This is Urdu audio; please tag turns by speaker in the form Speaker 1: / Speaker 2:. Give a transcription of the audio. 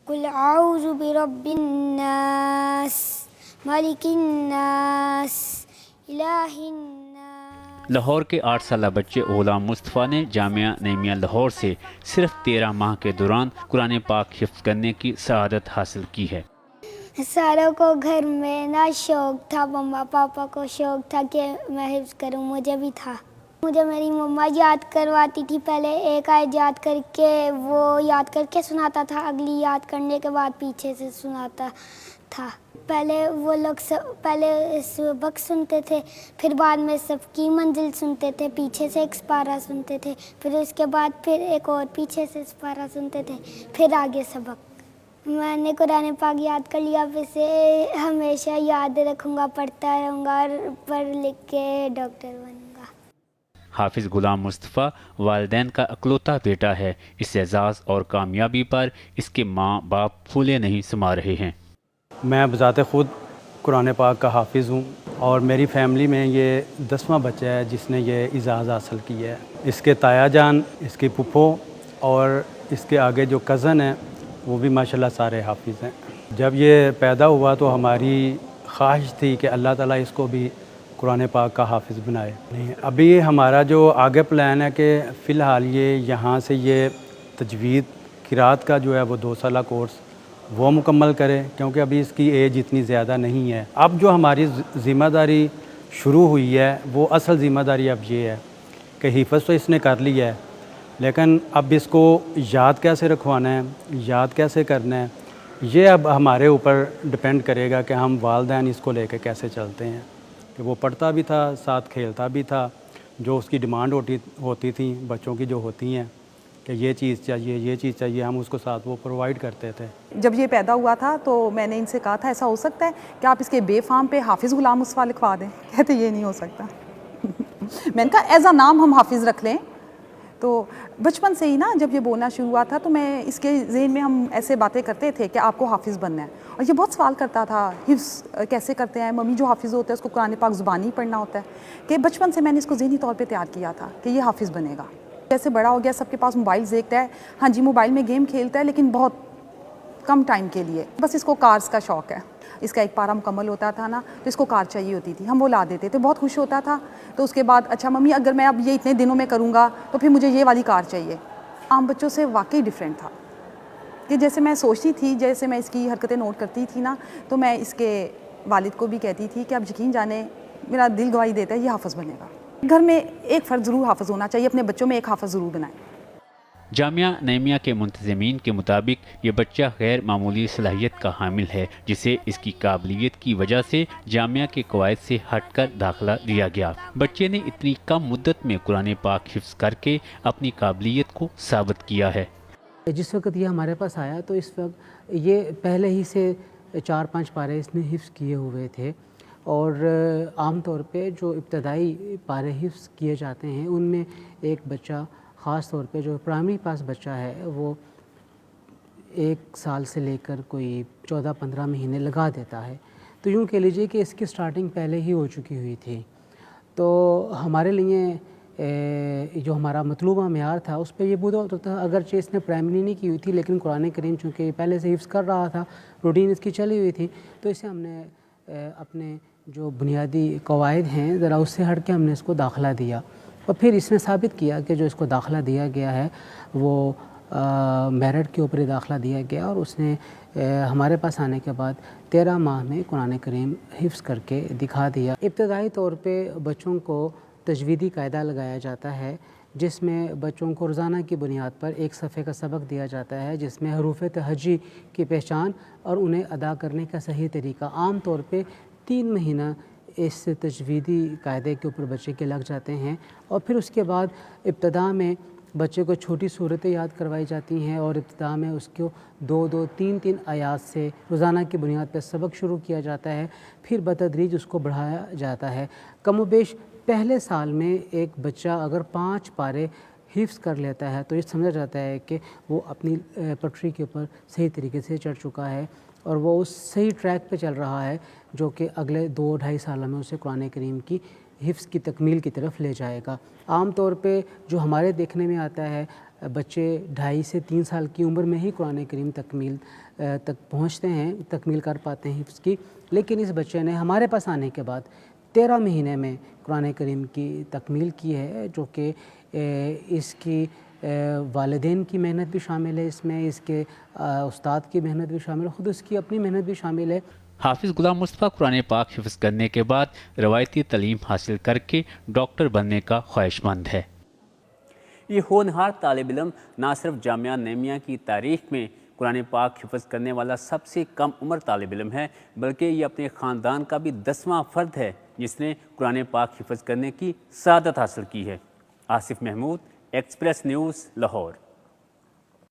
Speaker 1: قل اعوذ برب الناس ملک الناس الہ الناس۔
Speaker 2: لاہور کے 8 سالہ بچے غلام مصطفیٰ نے جامعہ نعیمیہ لاہور سے صرف 13 ماہ کے دوران قرآن پاک حفظ کرنے کی سعادت حاصل کی ہے۔
Speaker 1: ساروں کو گھر میں شوق تھا، مما پاپا کو شوق تھا کہ میں حفظ کروں، مجھے بھی تھا۔ مجھے میری مما یاد کرواتی تھی، پہلے ایک آیت یاد کر کے وہ یاد کر کے سناتا تھا، اگلی یاد کرنے کے بعد پیچھے سے سناتا تھا۔ پہلے وہ لوگ پہلے سبق سنتے تھے، پھر بعد میں سب کی منزل سنتے تھے، پیچھے سے ایک سپارہ سنتے تھے، پھر اس کے بعد پھر ایک اور پیچھے سے سپارہ سنتے تھے، پھر آگے سبق۔ میں نے قرآن پاک یاد کر لیا، پھر سے ہمیشہ یاد رکھوں گا، پڑھتا رہوں گا اور پڑھ لکھ کے ڈاکٹر بنوں گا۔
Speaker 2: حافظ غلام مصطفیٰ والدین کا اکلوتا بیٹا ہے۔ اس اعزاز اور کامیابی پر اس کے ماں باپ پھولے نہیں سما رہے ہیں۔
Speaker 3: میں بذات خود قرآن پاک کا حافظ ہوں اور میری فیملی میں یہ 10واں بچہ ہے جس نے یہ اعزاز حاصل کیا ہے۔ اس کے تایا جان، اس کی پھپھو اور اس کے آگے جو کزن ہیں وہ بھی ماشاءاللہ سارے حافظ ہیں۔ جب یہ پیدا ہوا تو ہماری خواہش تھی کہ اللہ تعالیٰ اس کو بھی قرآن پاک کا حافظ بنائے۔ ابھی ہمارا جو آگے پلان ہے کہ فی الحال یہ یہاں سے یہ تجوید قرات کا جو ہے وہ 2 سالہ کورس وہ مکمل کرے، کیونکہ ابھی اس کی ایج اتنی زیادہ نہیں ہے۔ اب جو ہماری ذمہ داری شروع ہوئی ہے وہ اصل ذمہ داری اب یہ ہے کہ حفظ تو اس نے کر لی ہے، لیکن اب اس کو یاد کیسے رکھوانا ہے، یاد کیسے کرنا ہے، یہ اب ہمارے اوپر ڈپینڈ کرے گا کہ ہم والدین اس کو لے کے کیسے چلتے ہیں۔ کہ وہ پڑھتا بھی تھا، ساتھ کھیلتا بھی تھا، جو اس کی ڈیمانڈ ہوتی تھیں بچوں کی جو ہوتی ہیں کہ یہ چیز چاہیے، یہ چیز چاہیے، ہم اس کو ساتھ وہ پرووائڈ کرتے تھے۔
Speaker 4: جب یہ پیدا ہوا تھا تو میں نے ان سے کہا تھا ایسا ہو سکتا ہے کہ آپ اس کے بے فام پہ حافظ غلام مصطفیٰ لکھوا دیں؟ کہتے یہ نہیں ہو سکتا۔ میں نے کہا ایز اے نام ہم حافظ رکھ لیں۔ تو بچپن سے ہی نا جب یہ بولنا شروع ہوا تھا تو میں اس کے ذہن میں ہم ایسے باتیں کرتے تھے کہ آپ کو حافظ بننا ہے، اور یہ بہت سوال کرتا تھا حفظ کیسے کرتے ہیں، ممی جو حافظ ہوتا ہے اس کو قرآن پاک زبانی پڑھنا ہوتا ہے، کہ بچپن سے میں نے اس کو ذہنی طور پہ تیار کیا تھا کہ یہ حافظ بنے گا۔ جیسے بڑا ہو گیا سب کے پاس موبائل دیکھتا ہے، ہاں جی موبائل میں گیم کھیلتا ہے لیکن بہت کم ٹائم کے لیے، بس اس کو کارز کا شوق ہے۔ اس کا ایک پارہ مکمل ہوتا تھا نا تو اس کو کار چاہیے ہوتی تھی، ہم وہ لا دیتے تھے، بہت خوش ہوتا تھا۔ تو اس کے بعد اچھا ممی اگر میں اب یہ اتنے دنوں میں کروں گا تو پھر مجھے یہ والی کار چاہیے۔ عام بچوں سے واقعی ڈیفرنٹ تھا کہ جیسے میں سوچتی تھی، جیسے میں اس کی حرکتیں نوٹ کرتی تھی نا تو میں اس کے والد کو بھی کہتی تھی کہ اب یقین جانے میرا دل گواہی دیتا ہے یہ حافظ بنے گا۔ گھر میں ایک فرد ضرور حافظ ہونا چاہیے، اپنے بچوں میں ایک حافظ ضرور بنائیں۔
Speaker 2: جامعہ نعیمیہ کے منتظمین کے مطابق یہ بچہ غیر معمولی صلاحیت کا حامل ہے، جسے اس کی قابلیت کی وجہ سے جامعہ کے قواعد سے ہٹ کر داخلہ دیا گیا۔ بچے نے اتنی کم مدت میں قرآن پاک حفظ کر کے اپنی قابلیت کو ثابت کیا ہے۔
Speaker 5: جس وقت یہ ہمارے پاس آیا تو اس وقت یہ پہلے ہی سے 4-5 پارے اس نے حفظ کیے ہوئے تھے، اور عام طور پہ جو ابتدائی پارے حفظ کیے جاتے ہیں ان میں ایک بچہ خاص طور پہ جو پرائمری پاس بچہ ہے وہ 1 سال سے لے کر کوئی 14-15 مہینے لگا دیتا ہے، تو یوں کہہ لیجیے کہ اس کی سٹارٹنگ پہلے ہی ہو چکی ہوئی تھی۔ تو ہمارے لیے جو ہمارا مطلوبہ معیار تھا اس پہ یہ بودا ہوتا تھا، اگرچہ اس نے پرائمری نہیں کی ہوئی تھی لیکن قرآن کریم چونکہ پہلے سے حفظ کر رہا تھا، روٹین اس کی چلی ہوئی تھی، تو اسے ہم نے اپنے جو بنیادی قواعد ہیں ذرا اس سے ہٹ کے ہم نے اس کو داخلہ دیا، اور پھر اس نے ثابت کیا کہ جو اس کو داخلہ دیا گیا ہے وہ میرٹ کے اوپر داخلہ دیا گیا، اور اس نے ہمارے پاس آنے کے بعد 13 ماہ میں قرآن کریم حفظ کر کے دکھا دیا۔ ابتدائی طور پہ بچوں کو تجویدی قاعدہ لگایا جاتا ہے جس میں بچوں کو روزانہ کی بنیاد پر 1 صفحے کا سبق دیا جاتا ہے، جس میں حروف تہجی کی پہچان اور انہیں ادا کرنے کا صحیح طریقہ۔ عام طور پہ 3 مہینہ اس تجویدی قاعدے کے اوپر بچے کے لگ جاتے ہیں، اور پھر اس کے بعد ابتدا میں بچے کو چھوٹی صورتیں یاد کروائی جاتی ہیں، اور ابتدا میں اس کو 2-2 3-3 آیات سے روزانہ کی بنیاد پر سبق شروع کیا جاتا ہے، پھر بتدریج اس کو بڑھایا جاتا ہے۔ کم و بیش پہلے سال میں ایک بچہ اگر 5 پارے حفظ کر لیتا ہے تو یہ سمجھا جاتا ہے کہ وہ اپنی پٹری کے اوپر صحیح طریقے سے چڑھ چکا ہے، اور وہ اس صحیح ٹریک پہ چل رہا ہے جو کہ اگلے 2-2.5 سالوں میں اسے قرآن کریم کی حفظ کی تکمیل کی طرف لے جائے گا۔ عام طور پہ جو ہمارے دیکھنے میں آتا ہے بچے 2.5 سے 3 سال کی عمر میں ہی قرآن کریم تکمیل تک پہنچتے ہیں، تکمیل کر پاتے ہیں حفظ کی، لیکن اس بچے نے ہمارے پاس آنے کے بعد 13 مہینے میں قرآن کریم کی تکمیل کی ہے، جو کہ اس کی والدین کی محنت بھی شامل ہے، اس میں اس کے استاد کی محنت بھی شامل ہے، خود اس کی اپنی محنت بھی شامل ہے۔
Speaker 2: حافظ غلام مصطفیٰ قرآن پاک حفظ کرنے کے بعد روایتی تعلیم حاصل کر کے ڈاکٹر بننے کا خواہش مند ہے۔ یہ ہونہار طالب علم نہ صرف جامعہ نعیمیہ کی تاریخ میں قرآن پاک حفظ کرنے والا سب سے کم عمر طالب علم ہے، بلکہ یہ اپنے خاندان کا بھی 10واں فرد ہے جس نے قرآن پاک حفظ کرنے کی سعادت حاصل کی ہے۔ Asif Mahmood, express news, Lahore.